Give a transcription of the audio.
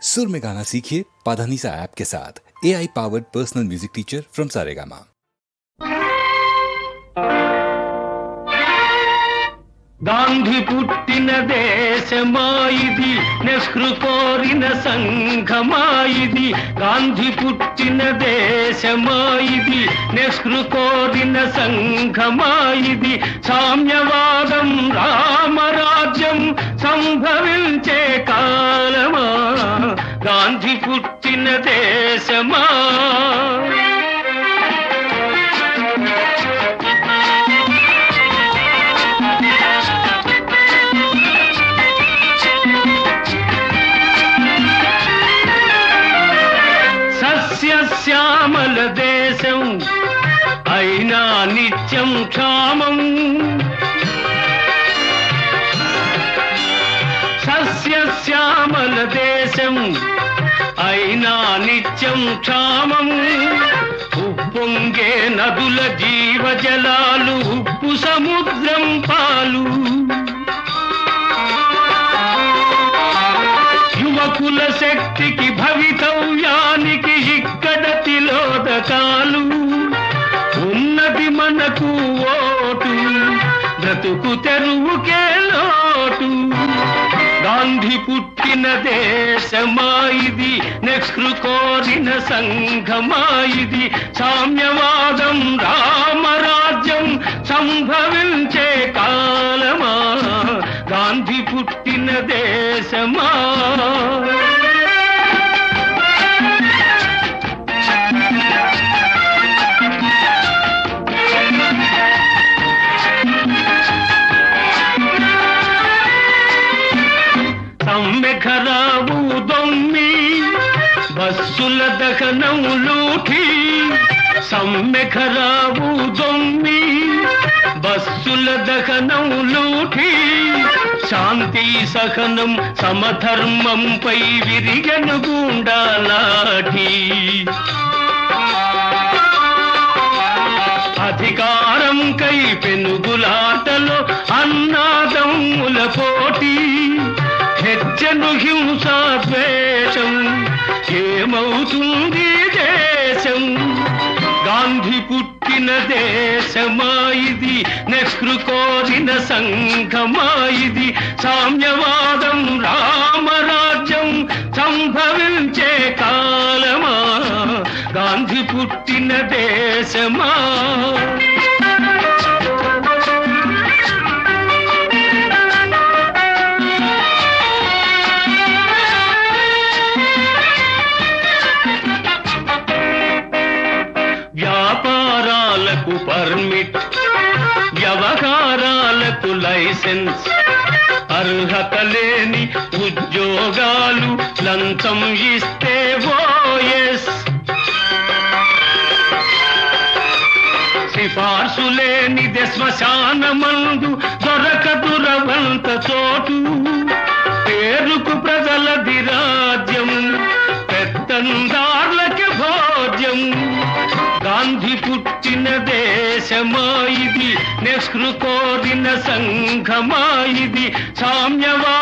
सुर में गाना सीखिए पाधानीसा ऐप के साथ। AI powered personal music teacher from Saregama. Gandhi పుట్టిన దేశమాయిది, నెహ్రూ కోరిన సంఘమాయిది. గాంధీ పుట్టిన దేశమాయిది, నెహ్రూ కోరిన సంఘమాయిది. సామ్యవాదం రామరాజ్యం సంభవించే కాలమా, గాంధీ పుట్టిన దేశమా. శ్యామల దేశం అయినా నిత్యం క్షామం, సస్యశ్యామల దేశం అయినా నిత్యం క్షామం. ఉప్పొంగే నదుల జీవజలాలు, ఉప్పు సముద్రం పాలు. యువకుల శక్తికి భవితవ్యానికి ఇక్కడ తిలోదకాలు. ఉన్నది మనకు ఓటు, బ్రతుకు తెరువుకే లోటు. గాంధీ పుట్టిన దేశమాయిది, నెహ్రూ కోరిన సంఘమాయిది. సామ్యవాదం రామరాజ్యం సంభవించే కాలమా, గాంధీ పుట్టిన దేశమా. సమ్మెఖరావు దొమ్మి, బస్సుల దహనం లూఠి. సమ్మెఖరావు దొమ్మి, బస్సుల దహనం లూఠి. శాంతి సహనం సమధర్మంపై విరిగను గుండాలాఠి. అధికారం కై పెనుగులాటలో అన్నాదమ్ముల పోటీ. హెచ్చను హింసా ద్వేషం, ఏమవుతుంది దేశం. గాంధీ పుట్టిన దేశమాయిది, నెహ్రూ కోరిన సంఘమాయిది. సామ్యవాదం రామరాజ్యం సంభవించే కాలమా, గాంధీ పుట్టిన దేశమా. వ్యాపారాలకు పర్మిట్, వ్యవహారాలకు లైసెన్స్. అర్హత లేని ఉద్యోగాలు లంచం ఇస్తే ఓఎస్. సిఫార్సు లేనిదే శ్మశానమందు దొరకదు రవంత చోటు. పేరుకు ప్రజలది రాజ్యం, పెత్తందార్లకి భోజ్యం. గాంధీ పుట్టిన దేశమాయిది, నెహ్రూ కోరిన సంఘమాయిది. సామ్యవాదం